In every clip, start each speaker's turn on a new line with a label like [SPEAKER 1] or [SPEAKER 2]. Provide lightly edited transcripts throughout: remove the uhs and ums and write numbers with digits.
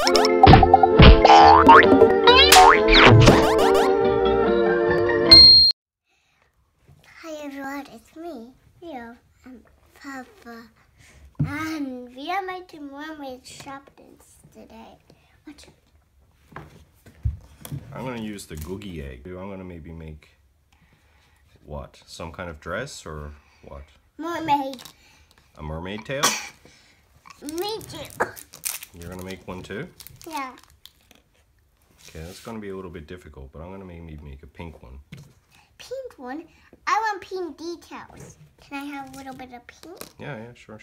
[SPEAKER 1] Hi everyone, it's me, Leo, and Papa, and we are making mermaid Shopkins today. Watch it.
[SPEAKER 2] I'm going to use the googie egg. I'm going to maybe make, what, some kind of dress or what?
[SPEAKER 1] Mermaid.
[SPEAKER 2] A mermaid tail?
[SPEAKER 1] Me too.
[SPEAKER 2] You're going to make one too?
[SPEAKER 1] Yeah.
[SPEAKER 2] Okay, that's going to be a little bit difficult, but I'm going to maybe make a pink one.
[SPEAKER 1] Pink one? I want pink details. Can I have a little bit of pink?
[SPEAKER 2] Yeah, sure.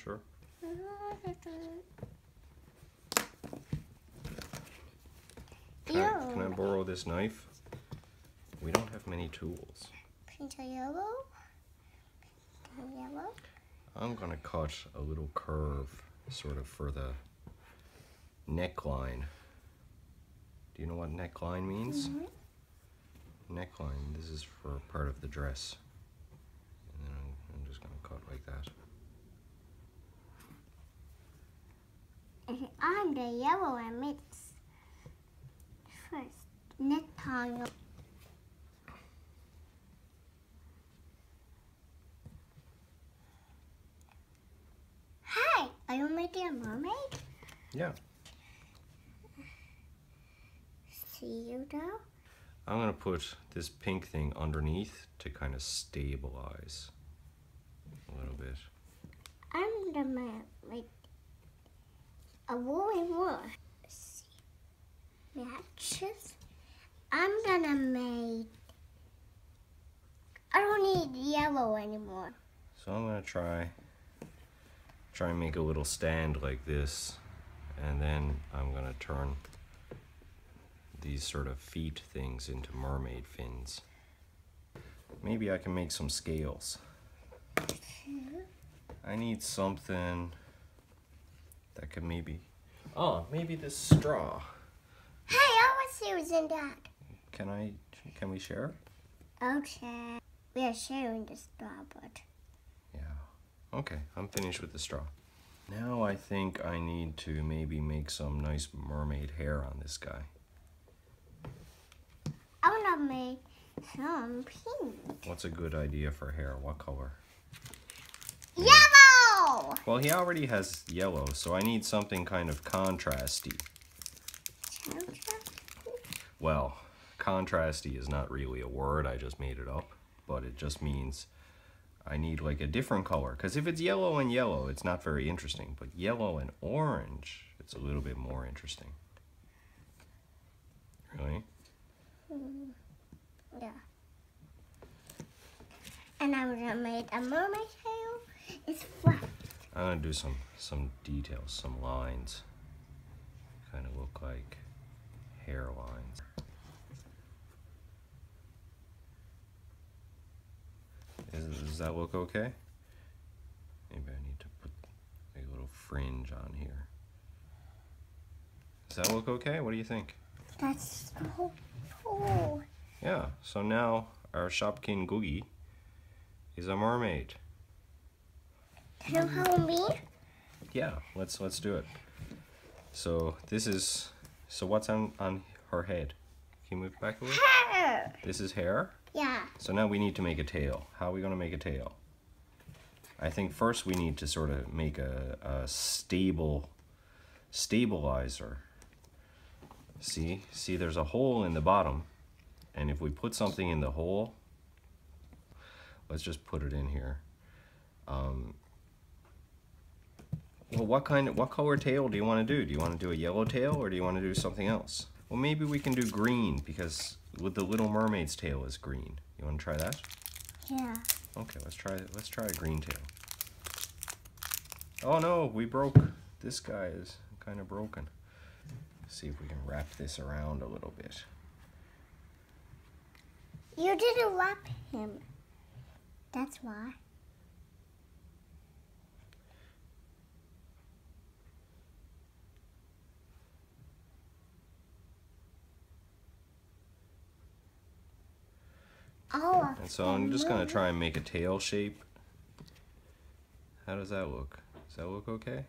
[SPEAKER 2] Can I borrow this knife? We don't have many tools.
[SPEAKER 1] Pink or yellow? Pink or yellow?
[SPEAKER 2] I'm going to cut a little curve sort of for the neckline. Do you know what neckline means?
[SPEAKER 1] Mm-hmm.
[SPEAKER 2] Neckline, this is for part of the dress. And then I'm just going to cut like that.
[SPEAKER 1] And I'm the yellow and mix. First, neckline. Hi, are you making a mermaid?
[SPEAKER 2] Yeah.
[SPEAKER 1] See you now?
[SPEAKER 2] I'm going to put this pink thing underneath to kind of stabilize a little bit.
[SPEAKER 1] I'm gonna make a woolly more. Matches. I'm gonna make. I don't need yellow anymore.
[SPEAKER 2] So I'm going to try and make a little stand like this, and then I'm going to turn these sort of feet things into mermaid fins. Maybe I can make some scales. I need something that could maybe this straw.
[SPEAKER 1] Hey, I was using that.
[SPEAKER 2] Can we share?
[SPEAKER 1] Okay. We are sharing the straw, but.
[SPEAKER 2] Yeah. Okay, I'm finished with the straw. Now I think I need to maybe make some nice mermaid hair on this guy.
[SPEAKER 1] I want to make some pink.
[SPEAKER 2] What's a good idea for hair? What color?
[SPEAKER 1] Yellow!
[SPEAKER 2] Well, he already has yellow, so I need something kind of contrasty. Well, contrasty is not really a word, I just made it up, but it just means I need like a different color. Because if it's yellow and yellow, it's not very interesting, but yellow and orange, it's a little bit more interesting. Really?
[SPEAKER 1] Yeah. And I'm gonna make a mermaid tail. It's flat.
[SPEAKER 2] I'm gonna do some details, some lines. Kind of look like hairlines. Does that look okay? Maybe I need to put a little fringe on here. Does that look okay? What do you think?
[SPEAKER 1] That's so cool.
[SPEAKER 2] Yeah, so now our Shopkin Googie is a mermaid.
[SPEAKER 1] Can you help me?
[SPEAKER 2] Yeah, let's do it. So what's on her head? Can you move back a little?
[SPEAKER 1] Hair.
[SPEAKER 2] This is hair?
[SPEAKER 1] Yeah.
[SPEAKER 2] So now we need to make a tail. How are we gonna make a tail? I think first we need to sort of make a stabilizer. See, there's a hole in the bottom, and if we put something in the hole, let's just put it in here. Well, what color tail do you want to do? Do you want to do a yellow tail, or do you want to do something else? Well, maybe we can do green, because with the Little Mermaid's tail is green. You want to try that?
[SPEAKER 1] Yeah.
[SPEAKER 2] Okay, let's try a green tail. Oh no, we broke. This guy is kind of broken. Let's see if we can wrap this around a little bit.
[SPEAKER 1] You didn't wrap him. That's why. Oh.
[SPEAKER 2] And so I'm just gonna try and make a tail shape. How does that look? Does that look okay?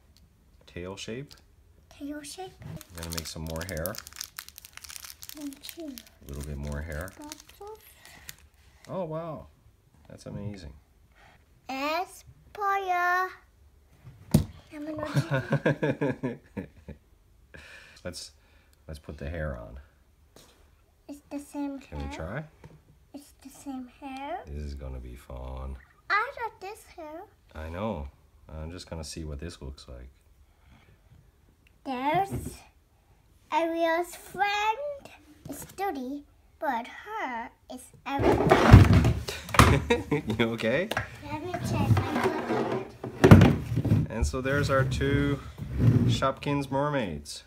[SPEAKER 2] Tail shape?
[SPEAKER 1] Can you shape?
[SPEAKER 2] I'm gonna make some more hair. A little bit more hair. Oh wow, that's amazing.
[SPEAKER 1] Aspire.
[SPEAKER 2] Let's put the hair on.
[SPEAKER 1] It's the same hair.
[SPEAKER 2] Can we try?
[SPEAKER 1] It's the same hair.
[SPEAKER 2] This is gonna be fun.
[SPEAKER 1] I got this hair.
[SPEAKER 2] I know. I'm just gonna see what this looks like.
[SPEAKER 1] There's Ariel's friend. It's dirty, but her is everything.
[SPEAKER 2] You okay?
[SPEAKER 1] Let me check my cupboard.
[SPEAKER 2] And so there's our two Shopkins mermaids.